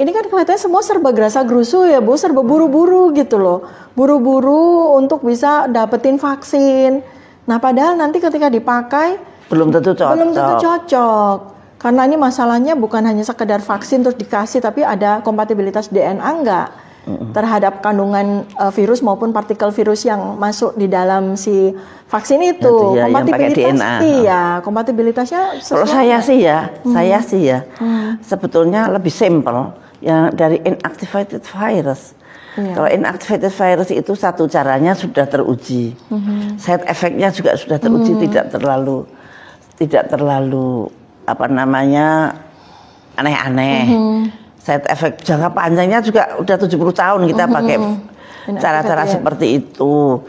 Ini kan kelihatannya semua serba gerasa gerusu ya Bu, serba buru-buru gitu loh. Buru-buru untuk bisa dapetin vaksin. Nah padahal nanti ketika dipakai belum tentu cocok. Karena ini masalahnya bukan hanya sekedar vaksin terus dikasih, tapi ada kompatibilitas DNA enggak terhadap kandungan virus maupun partikel virus yang masuk di dalam si vaksin itu. Ya, kompatibilitas iya, kompatibilitasnya kalau saya sih ya, sebetulnya lebih simpel yang dari inactivated virus. Kalau inactivated virus itu satu caranya sudah teruji, side effect-nya juga sudah teruji, tidak terlalu apa namanya aneh-aneh. Side effect jangka panjangnya juga udah 70 tahun kita pakai cara-cara seperti itu.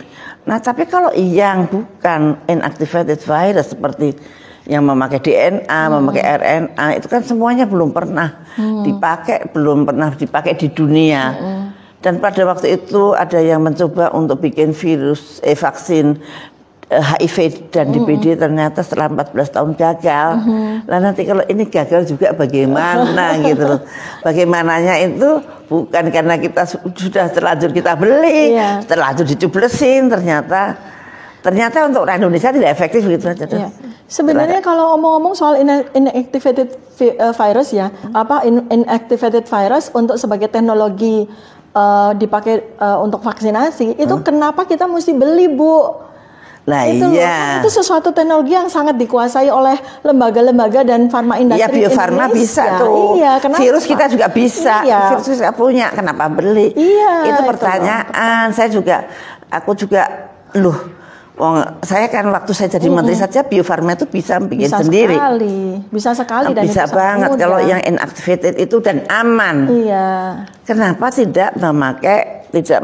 Nah tapi kalau yang bukan inactivated virus seperti yang memakai DNA, memakai RNA, itu kan semuanya belum pernah dipakai di dunia. Dan pada waktu itu ada yang mencoba untuk bikin vaksin HIV dan DPD ternyata setelah 14 tahun gagal. Lah nanti kalau ini gagal juga bagaimana gitu loh. Bagaimananya itu bukan karena kita sudah terlanjur kita beli, terlanjur dicublesin, ternyata untuk orang Indonesia tidak efektif gitu aja. Sebenarnya kalau ngomong-ngomong soal inactivated virus ya, inactivated virus untuk sebagai teknologi dipakai untuk vaksinasi, itu kenapa kita mesti beli, Bu? Nah itu sesuatu teknologi yang sangat dikuasai oleh lembaga-lembaga dan farma industri. Iya, Bio Farma bisa tuh. Virus kita juga bisa. Virus kita punya, kenapa beli? Itu pertanyaan. Aku juga saya kan waktu saya jadi menteri saja Bio Farma itu bisa bikin sendiri. Bisa sekali dan bisa banget kalau yang inactivated itu dan aman. Kenapa tidak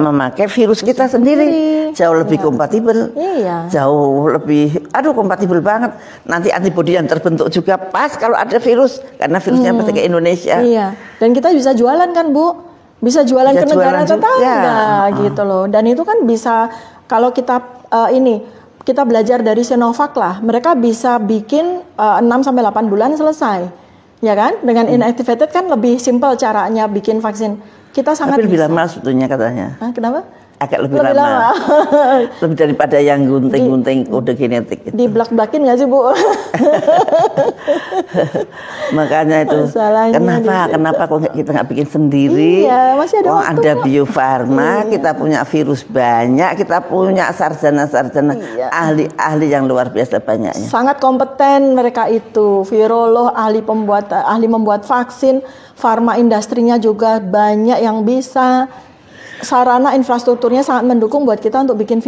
memakai virus kita sendiri? Jauh lebih kompatibel. Jauh lebih kompatibel banget. Nanti antibodi yang terbentuk juga pas kalau ada virus karena virusnya pasti ke Indonesia. Dan kita bisa jualan kan, Bu? Bisa jualan ke negara tetangga gitu loh. Dan itu kan bisa kalau kita kita belajar dari Sinovac lah, mereka bisa bikin 6-8 bulan selesai, ya kan? Dengan inactivated kan lebih simpel caranya bikin vaksin. Kita sangat lebih lama sebetulnya katanya. Kenapa? Agak lebih lama. Lebih daripada yang gunting-gunting kode genetik. Di blak-blakin nggak sih, Bu? Makanya itu. Kenapa kok kita nggak bikin sendiri? Masih ada waktu. Ada Bio Farma, kita punya virus banyak, kita punya sarjana-sarjana, ahli-ahli yang luar biasa banyaknya. Sangat kompeten mereka itu, virolog, ahli membuat vaksin, farma industrinya juga banyak yang bisa. Sarana infrastrukturnya sangat mendukung buat kita untuk bikin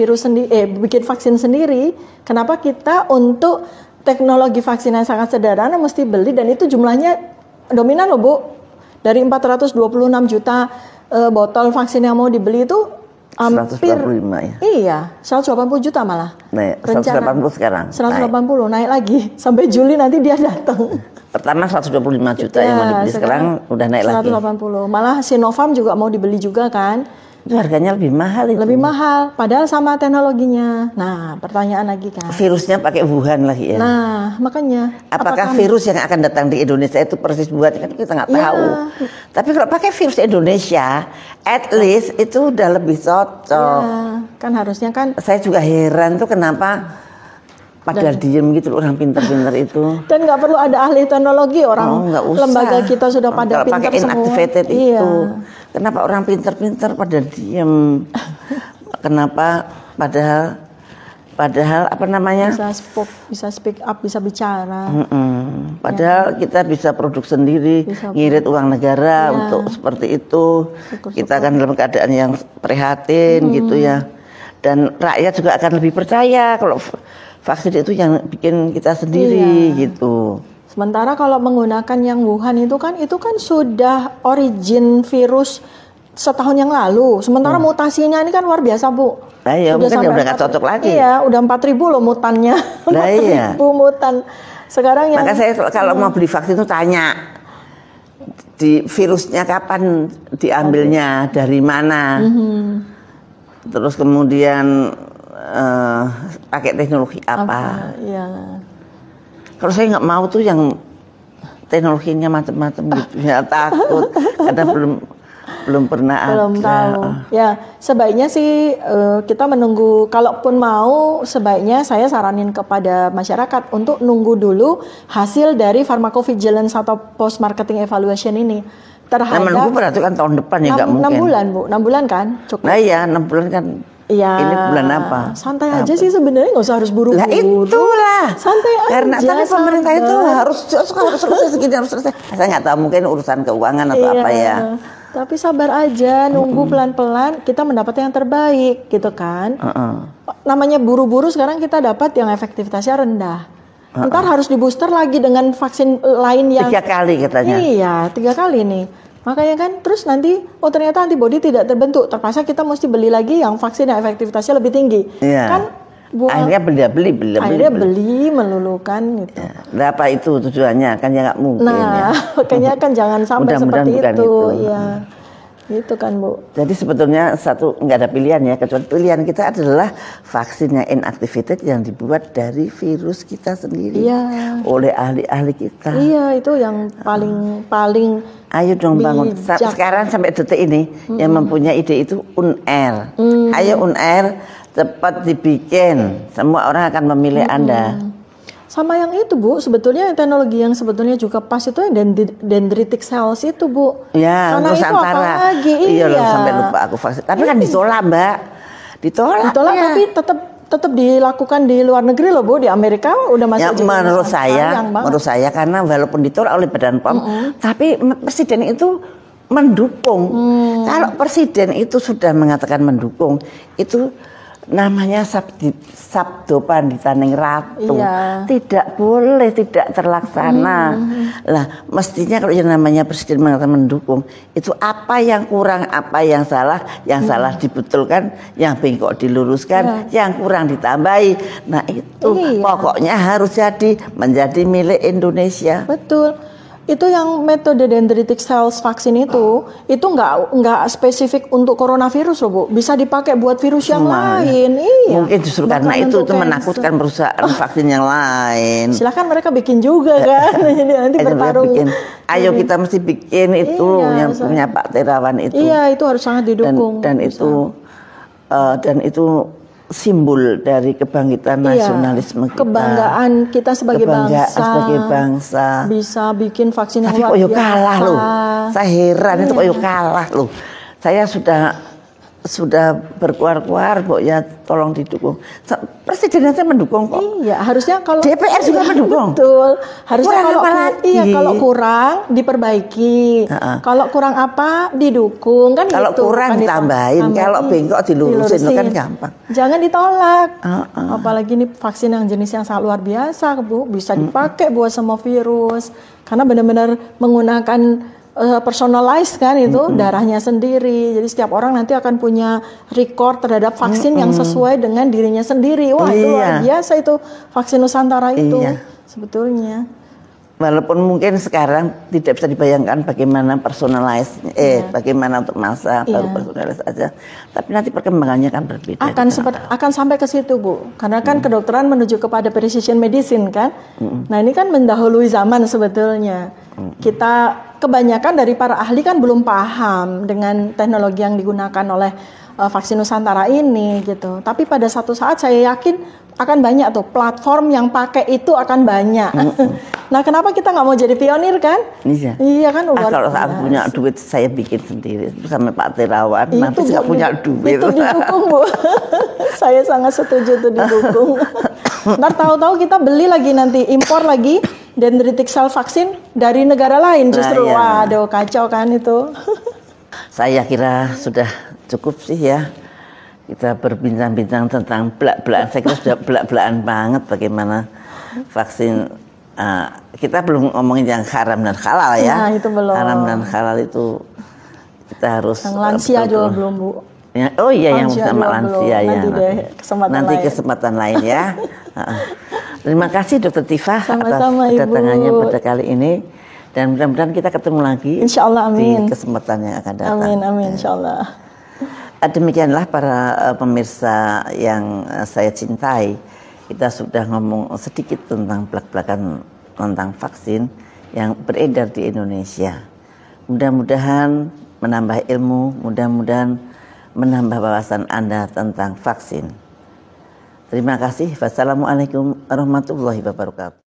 bikin vaksin sendiri. Kenapa kita untuk teknologi vaksin yang sangat sederhana mesti beli, dan itu jumlahnya dominan loh, Bu. Dari 426 juta botol vaksin yang mau dibeli itu hampir 185 ya. Iya, 180 juta malah. Naik 180 sekarang. 180 naik lagi sampai Juli nanti dia datang. Pertama 125 juta yang mau dibeli, sekarang udah naik 180. lagi. Malah Sinovac juga mau dibeli juga kan. Itu harganya lebih mahal itu. Lebih mahal, padahal sama teknologinya. Nah, pertanyaan lagi kan. Virusnya pakai Wuhan lagi ya. Nah, makanya. Apakah virus yang akan datang di Indonesia itu persis Wuhan, kan kita nggak tahu. Tapi kalau pakai virus Indonesia, at least itu udah lebih cocok. Kan harusnya kan. Saya juga heran tuh kenapa padahal diem gitu orang pinter-pinter itu. Dan nggak perlu ada ahli teknologi, orang lembaga kita sudah pada pinter pakai inactivated semua. Itu. Kenapa orang pinter-pinter pada diem? Kenapa padahal apa namanya? Bisa speak up, bisa bicara. Padahal kita bisa produk sendiri, ngirit uang negara untuk seperti itu. Kita kan dalam keadaan yang prihatin gitu ya. Dan rakyat juga akan lebih percaya kalau vaksin itu yang bikin kita sendiri gitu. Sementara kalau menggunakan yang Wuhan itu kan sudah origin virus setahun yang lalu. Sementara mutasinya ini kan luar biasa, Bu. Nah, mungkin udah nggak cocok lagi. Iya, udah 4.000 loh mutannya. 4.000 mutan. Sekarang yang maka saya kalau mau beli vaksin itu tanya di virusnya kapan diambilnya, dari mana, terus kemudian pakai teknologi apa. Iya. Kalau saya nggak mau tuh yang teknologinya macam-macam gitu, ya takut karena belum pernah Belum ada. tahu. Ya, sebaiknya sih kita menunggu. Kalaupun mau, sebaiknya saya saranin kepada masyarakat untuk nunggu dulu hasil dari pharmacovigilance atau post marketing evaluation ini terhadap. Nah, menunggu berarti kan tahun depan ya nggak mungkin. 6 bulan, Bu. 6 bulan kan? Cukup. Nah iya, 6 bulan kan. Iya. Ini bulan apa? Santai aja sih sebenarnya, nggak usah harus buru-buru. Lah itulah. Santai aja. Karena tapi pemerintah itu harus selesai segini, harus selesai. Saya nggak tahu, mungkin urusan keuangan atau apa ya. Tapi sabar aja, nunggu pelan-pelan kita mendapat yang terbaik gitu kan. Namanya buru-buru sekarang kita dapat yang efektivitasnya rendah. Ntar harus di booster lagi dengan vaksin lain yang 3 kali katanya. Iya, 3 kali nih. Makanya kan terus nanti ternyata antibodi tidak terbentuk. Terpaksa kita mesti beli lagi yang vaksin yang efektivitasnya lebih tinggi. Iya. Kan akhirnya beli. Akhirnya beli melulukan gitu. Ya. Nah, apa itu tujuannya? Kan ya nggak mungkin ya. Makanya kan jangan sampai Mudah-mudahan seperti bukan itu. Iya. Itu kan, Bu. Jadi sebetulnya nggak ada pilihan ya, kecuali pilihan kita adalah vaksin yang inactivated yang dibuat dari virus kita sendiri. Iya. Oleh ahli-ahli kita. Iya, itu yang paling Ayo dong bangun. Sekarang sampai detik ini yang mempunyai ide itu UNAIR. Ayo UNAIR cepat dibikin. Semua orang akan memilih Anda. Sama yang itu, Bu, sebetulnya teknologi yang sebetulnya juga pas itu yang dendritic cells itu, Bu. Ya, karena itu Nusantara. apalagi, Iya loh, sampai lupa aku vaksin. Tapi kan ditolak, Mbak. Ditolak ya. Tapi tetap dilakukan di luar negeri loh, Bu. Di Amerika udah masuk. Ya, menurut saya karena walaupun ditolak oleh Badan POM, tapi presiden itu mendukung. Kalau presiden itu sudah mengatakan mendukung, itu namanya sabdo panditaning ratu. Iya. Tidak boleh tidak terlaksana. Lah, mestinya kalau yang namanya presiden mengatakan mendukung, itu apa yang kurang, apa yang salah dibetulkan, yang bengkok diluruskan, yang kurang ditambahi. Nah, itu pokoknya harus menjadi milik Indonesia. Betul. Itu yang metode dendritic cells vaksin itu nggak spesifik untuk coronavirus loh, Bu. Bisa dipakai buat virus yang lain. Iya. Mungkin justru karena itu menakutkan perusahaan vaksin yang lain. Silakan mereka bikin juga kan. Jadi nanti bertarung. Ayo kita mesti bikin itu yang punya Pak Terawan itu. Iya, itu harus sangat didukung. Dan itu simbol dari kebangkitan nasionalisme kita. Kebanggaan kita sebagai bangsa. Bisa bikin vaksin yang luar biasa. Kalah loh. Saya heran itu kok kalah loh. Saya sudah berkuar-kuar, Bu, ya tolong didukung. Presiden saya mendukung kok. Iya, harusnya kalau DPR juga mendukung. Betul. Harusnya kalau kurang kurang diperbaiki. Kalau kurang apa didukung kan kalau gitu. Kurang ditambahin, kalau bengkok dilurusin itu kan gampang. Jangan ditolak. Apalagi ini vaksin yang jenis yang sangat luar biasa, Bu. Bisa dipakai buat semua virus. Karena benar-benar menggunakan personalized kan itu darahnya sendiri. Jadi setiap orang nanti akan punya record terhadap vaksin yang sesuai dengan dirinya sendiri. Wah, itu luar biasa itu vaksin Nusantara itu sebetulnya. Walaupun mungkin sekarang tidak bisa dibayangkan bagaimana personalized, bagaimana untuk masa baru personalized aja. Tapi nanti perkembangannya kan berbeda. Akan sampai ke situ, Bu. Karena kan kedokteran menuju kepada precision medicine kan. Nah, ini kan mendahului zaman sebetulnya. Kita kebanyakan dari para ahli kan belum paham dengan teknologi yang digunakan oleh vaksin Nusantara ini gitu. Tapi pada satu saat saya yakin akan banyak tuh platform yang pakai itu akan banyak. Nah, kenapa kita nggak mau jadi pionir kan? Iya kan. Kalau saya punya duit saya bikin sendiri sama Pak Terawan. Nanti nggak punya duit. Itu didukung, Bu. Saya sangat setuju itu didukung. Ntar tahu-tahu kita beli lagi nanti impor lagi dendritic cell vaksin dari negara lain justru. Waduh, kacau kan itu. Saya kira sudah cukup sih ya. Kita berbincang-bincang tentang belak-belakan. Saya kira sudah belak-belakan banget bagaimana vaksin. Kita belum ngomongin yang haram dan halal ya. Nah, itu belum. Haram dan halal itu kita harus. Yang lansia juga belum, Bu. Ya, yang sama lansia ya. Nanti kesempatan lain ya. Terima kasih Dokter Tifa atas kedatangannya pada kali ini. Dan mudah-mudahan kita ketemu lagi. Insya Allah, amin. Di kesempatan yang akan datang. Amin, amin, insya Allah. Demikianlah para pemirsa yang saya cintai. Kita sudah ngomong sedikit tentang belak-belakan tentang vaksin yang beredar di Indonesia. Mudah-mudahan menambah ilmu, mudah-mudahan menambah wawasan Anda tentang vaksin. Terima kasih. Wassalamualaikum warahmatullahi wabarakatuh.